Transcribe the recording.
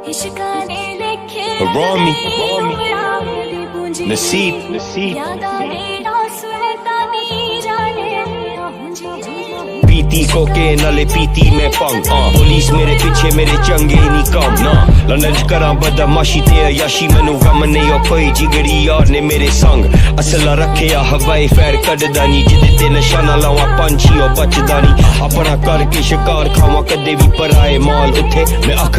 Around me, Naseeb. पीती cocaine नाले पीती मैं पंग पुलिस मेरे पीछे मेरे चंगे नहीं कम ना लनज करा बदमाशी ते अयाशी मैनू गम नहीं ओ कोई जिगड़ी यार ने मेरे संग असला रखे हवाई फैर कढदा नी जिदे ते निशाना लावा पंछी ओ बचदा नी अपना करके शिकार खावा कदे भी पराए माल उथे मैं अख